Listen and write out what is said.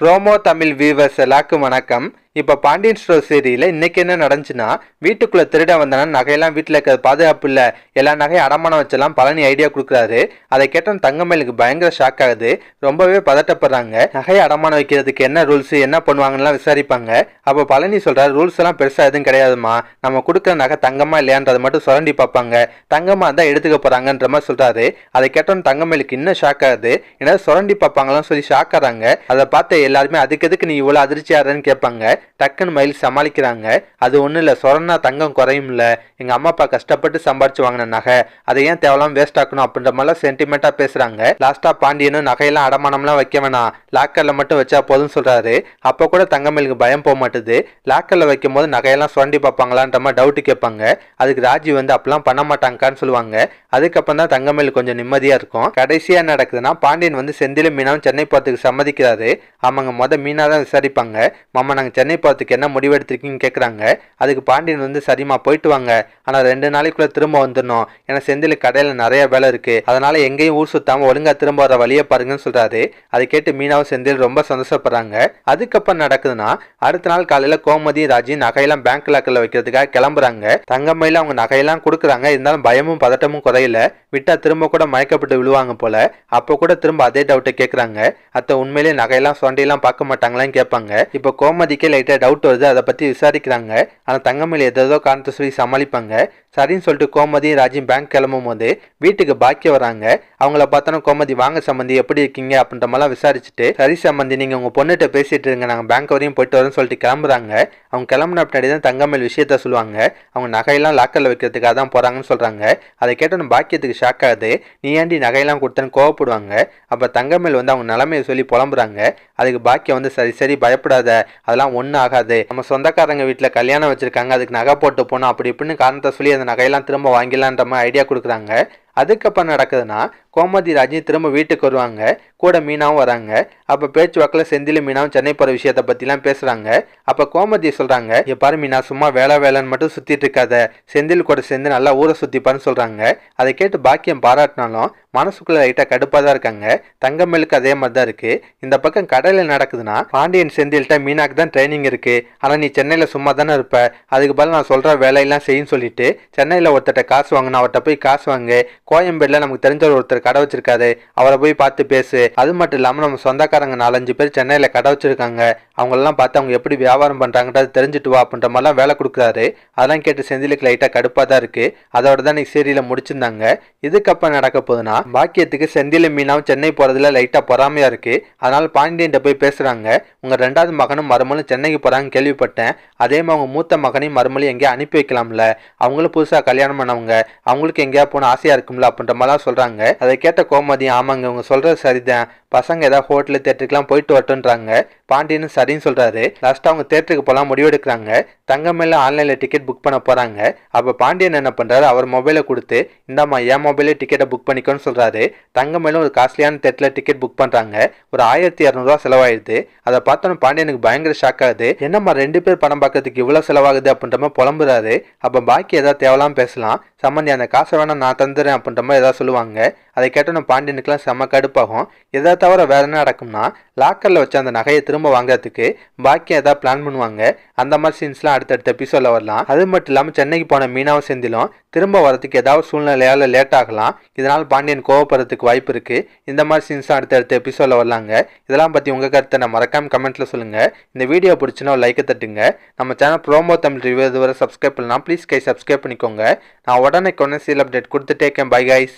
Promo Tamil viewers எல்லாருக்கும் வணக்கம். இப்போ பாண்டியன் ஸ்டோர் சீரியலில் இன்றைக்கி என்ன நடந்துச்சுன்னா, வீட்டுக்குள்ளே திருட வந்தானா நகையெல்லாம் வீட்டில் இருக்கிற பாதுகாப்பு இல்லை, எல்லா நகையும் அடமானம் வச்செல்லாம் பழனி ஐடியா கொடுக்குறாரு. அதை கேட்டோம் தங்கமேலுக்கு பயங்கர ஷாக் ஆகுது. ரொம்பவே பதட்டப்படுறாங்க. நகையை அடமானம் வைக்கிறதுக்கு என்ன ரூல்ஸ், என்ன பண்ணுவாங்கலாம் விசாரிப்பாங்க. அப்போ பழனி சொல்கிறார், ரூல்ஸ் எல்லாம் பெருசாக எதுவும் கிடையாதுமா, நம்ம கொடுக்குற நகை தங்கமா இல்லையான்றதை மட்டும் சுரண்டி பார்ப்பாங்க, தங்கமாக இருந்தால் எடுத்துக்க போகிறாங்கன்ற மாதிரி சொல்கிறாரு. அதை கேட்டோம் தங்கமேலுக்கு இன்னும் ஷாக் ஆகுது. ஏன்னா சுரண்டி பார்ப்பாங்களான்னு சொல்லி ஷாக் ஆகிறாங்க. அதை பார்த்து எல்லாருமே அதுக்கு எதுக்கு நீ இவ்வளோ அதிர்ச்சியாருன்னு கேட்பாங்க. டக்குன்னு மயில் சமாளிக்கிறாங்க. அது ஒன்றும் இல்லை, சொரன்னா தங்கம் குறையும் இல்லை, எங்கள் அம்மா அப்பா கஷ்டப்பட்டு சம்பாரிச்சு வாங்கின நகை, அதை ஏன் தேவலாம் வேஸ்ட் ஆக்கணும் அப்படின்ற மாதிரிலாம் சென்டிமெண்ட்டாக பேசுகிறாங்க. லாஸ்ட்டாக பாண்டியனும் நகையெல்லாம் அடமானம்லாம் வைக்க வேணாம், லாக்கரில் மட்டும் வச்சா போதும் சொல்கிறாரு. அப்போ கூட தங்கமேலுக்கு பயம் போக மாட்டுது. லாக்கரில் வைக்கும் போது நகையெல்லாம் சுரண்டி பார்ப்பாங்களான்ற மாதிரி டவுட்டு கேட்பாங்க. அதுக்கு ராஜி வந்து அப்பெல்லாம் பண்ண மாட்டாங்கன்னு சொல்லுவாங்க. அதுக்கப்புறம் தான் தங்கமேல் கொஞ்சம் நிம்மதியாக இருக்கும். கடைசியாக நடக்குதுன்னா, பாண்டியன் வந்து செந்திலும் மீனாவும் சென்னை போகிறதுக்கு சம்மதிக்கிறாரு. அவங்க மீனா தான் விசாரிப்பாங்க. மாமா நாங்கள் சென்னை போகிறதுக்கு என்ன முடிவு எடுத்திருக்கீங்கன்னு கேட்குறாங்க. அதுக்கு பாண்டியன் வந்து சரிம்மா போயிட்டு வாங்க, ஆனால் 2 நாளைக்குள்ளே திரும்ப வந்துடணும், ஏன்னா செந்தில் கடையில் நிறைய வேலை இருக்குது, அதனால் எங்கேயும் ஊர் சுத்தாமல் ஒழுங்காக திரும்ப வர வழியை பாருங்கன்னு சொல்கிறாரு. அதை கேட்டு மீனாவும் செந்தில் ரொம்ப சந்தோஷப்படுறாங்க. அதுக்கப்புறம் நடக்குதுன்னா, அடுத்த நாள் காலையில் கோமதி ராஜி நகையெல்லாம் பேங்க் லாக்கரில் வைக்கிறதுக்காக கிளம்புறாங்க. தங்கமயில அவங்க நகையெல்லாம் கொடுக்குறாங்க. இருந்தாலும் பயமும் பதட்டமும் குறையில, விட்டா திரும்ப கூட மயக்கப்பட்டு விழுவாங்க போல. அப்போ கூட திரும்ப அதே டவுட்டை கேட்குறாங்க. அத்தை உண்மையிலேயே நகையெல்லாம் சொண்டையெல்லாம் பார்க்க மாட்டாங்களான்னு கேட்பாங்க. இப்போ கோமதிக்கே லைட்டாக டவுட் வருது. அதை பற்றி விசாரிக்கிறாங்க. ஆனால் தங்கமயில் ஏதோ காரணத்தை சொல்லி சமாளிப்பாங்க. சரின்னு சொல்லிட்டு கோமதியும் ராஜியும் பேங்க் கிளம்பும் போது வீட்டுக்கு பாக்கி வராங்க. அவங்கள பார்த்தோன்னா கோமதி வாங்க சம்பந்தி எப்படி இருக்கீங்க அப்படின்ற மாதிரிலாம் விசாரிச்சுட்டு, சரி சம்பந்தி நீங்கள் உங்கள் பொண்ணுகிட்ட பேசிட்டு இருங்க, நாங்கள் பேங்க் வரையும் போயிட்டு வரோன்னு சொல்லிட்டு கிளம்புறாங்க. அவங்க கிளம்புன பின்னாடி தான் தங்கமயில் விஷயத்த சொல்லுவாங்க. அவங்க நகையெல்லாம் லாக்கரில் வைக்கிறதுக்காக தான் போகிறாங்கன்னு சொல்கிறாங்க. அதை கேட்டோன்னு பாக்கியத்துக்கு ஷாக் ஆகுது. நீ ஏண்டி நகையெல்லாம் கொடுத்தேன்னு கோவப்படுவாங்க. அப்போ தங்கமயில் வந்து அவங்க நிலைமையை சொல்லி புலம்புறாங்க. அதுக்கு பாக்கியம் வந்து சரி பயப்படாத, அதெல்லாம் ஒன்றும் ஆகாது, நம்ம சொந்தக்காரங்க வீட்டில் கல்யாணம் வச்சுருக்காங்க, அதுக்கு நகை போட்டு போனோம் அப்படி இப்படின்னு காரணத்தை சொல்லி அந்த நகையெல்லாம் திரும்ப வாங்கிடலான்ற மாதிரி ஐடியா கொடுக்குறாங்க. அதுக்கப்புறம் நடக்குதுன்னா, கோமதி ராஜி திரும்ப வீட்டுக்கு வருவாங்க. கூட மீனாவும் வராங்க. அப்போ பேச்சுவாக்கில் செந்திலும் மீனாவும் சென்னை போகிற விஷயத்தை பற்றிலாம் பேசுகிறாங்க. அப்போ கோமதி சொல்கிறாங்க, பாரு மீனா, சும்மா வேலைன்னு மட்டும் சுற்றிட்டு இருக்காத, செந்தில் கூட சேர்ந்து நல்லா ஊரை சுற்றிப்பான்னு சொல்கிறாங்க. அதை கேட்டு பாக்கியம் பாராட்டினாலும் மனசுக்குள்ளே லைட்டாக கடுப்பாக தான் இருக்காங்க. தங்கமேலுக்கு அதே மாதிரி தான் இருக்குது. இந்த பக்கம் கடையில் நடக்குதுன்னா, பாண்டியன் செந்தில்கிட்ட மீனாக்கு தான் ட்ரைனிங் இருக்குது, ஆனால் நீ சென்னையில் சும்மா தானே இருப்ப, அதுக்கு பதில் நான் சொல்கிற வேலையெல்லாம் செய்யுன்னு சொல்லிட்டு சென்னையில் ஒருத்தட்ட காசு வாங்கினா அவர்கிட்ட போய் காசு வாங்கு, கோயம்பேடுல நமக்கு தெரிஞ்ச ஒருத்தர் கடை வச்சிருக்காரு, அவரை போய் பார்த்து பேசு, அது மட்டும் இல்லாமல் நம்ம சொந்தக்காரங்க 4-5 பேர் சென்னையில் கடை வச்சிருக்காங்க, அவங்களெல்லாம் பார்த்து அவங்க எப்படி வியாபாரம் பண்ணுறாங்கன்றது தெரிஞ்சுட்டு வா அப்படின்ற மாதிரிலாம் வேலை கொடுக்குறாரு. அதெல்லாம் கேட்டு செந்திலுக்கு லைட்டாக கடுப்பாக தான் இருக்குது. அதோட தான் இன்னைக்கு சீரியலில் முடிச்சிருந்தாங்க. இதுக்கப்புறம் நடக்க போகுதுன்னா, பாக்கியத்துக்கு செந்திலும் மீனாவும் சென்னை போகிறதுல லைட்டாக பொறாமையாக இருக்குது. அதனால் பாண்டியன்ட்ட போய் பேசுகிறாங்க. உங்கள் 2வது மகனும் மருமலும் சென்னைக்கு போகிறாங்க கேள்விப்பட்டேன், அதே மாதிரி அவங்க மூத்த மகனையும் மருமலையும் எங்கேயா அனுப்பி வைக்கலாம்ல, அவங்களும் புதுசாக கல்யாணம் பண்ணவங்க, அவங்களுக்கு எங்கேயா போன ஆசையாக இருக்கும்ல அப்படின்ற மாதிரிலாம் சொல்கிறாங்க. அதை கேட்ட கோமதி, ஆமாங்க அவங்க சொல்கிறது சரிதான், பசங்க ஏதாவது ஹோட்டலு தேட்டருக்குலாம் போயிட்டு வரட்டுன்றாங்க. பாண்டியனும் சரின்னு சொல்கிறாரு. லாஸ்ட்டாக அவங்க தேட்டருக்கு போகலாம் முடிவெடுக்கிறாங்க. தங்கமேல ஆன்லைனில் டிக்கெட் புக் பண்ண போகிறாங்க. அப்போ பாண்டியன் என்ன பண்ணுறாரு, அவர் மொபைலை கொடுத்து இந்தாம்மா என் மொபைலே டிக்கெட்டை புக் பண்ணிக்கோன்னு சொல்கிறாரு. தங்கமேலும் ஒரு காஸ்ட்லியான தேட்டரில் டிக்கெட் புக் பண்ணுறாங்க. ஒரு 1200 செலவாயிடுது. அதை பார்த்தோன்னு பாண்டியனுக்கு பயங்கர ஷாக் ஆகுது. என்னம்மா 2 பேர் படம் பார்க்கறதுக்கு இவ்வளோ செலவாகுது அப்படின்ற மாதிரி புலம்புறாரு. அப்போ பாக்கி ஏதாவது தேவலாம் பேசலாம், சம்மந்தி அந்த காசை வேணா நான் தந்துடுறேன் அப்படின்ற மாதிரி ஏதாவது சொல்லுவாங்க. அதை கேட்டோன்னு பாண்டியனுக்குலாம் செம்ம கடுப்பாகும். எதை தவிர வேற என்ன நடக்கும்னா, லாக்கரில் வச்ச அந்த நகையை திரும்ப வாங்குறதுக்கு பாக்கியம் ஏதாவது பிளான் பண்ணுவாங்க. அந்த மாதிரி சீன்ஸ்லாம் அடுத்தடுத்த எபிசோடில் வரலாம். அது மட்டும் இல்லாமல் சென்னைக்கு போன மீனாவும் செந்திலும் திரும்ப வரதுக்கு ஏதாவது சூழ்நிலையால் லேட் ஆகலாம். இதனால் பாண்டியன் கோவப்படுறதுக்கு வாய்ப்பு இருக்குது. இந்த மாதிரி சீன்ஸ்லாம் அடுத்தடுத்த எபிசோடில் வரலாங்க. இதெல்லாம் பற்றி உங்கள் கருத்தை நான் மறக்காம கமெண்ட்டில் சொல்லுங்கள். இந்த வீடியோ பிடிச்சினா ஒரு லைக்கை தட்டுங்க. நம்ம சேனல் ப்ரோமோ தமிழ் ரிவ்யூ இதுவரை சப்ஸ்கிரைப் பண்ணலாம், ப்ளீஸ் சப்ஸ்கிரைப் பண்ணிக்கோங்க. நான் உடனே சீரியல் அப்டேட் கொடுத்துட்டே இருக்கேன். Bye guys.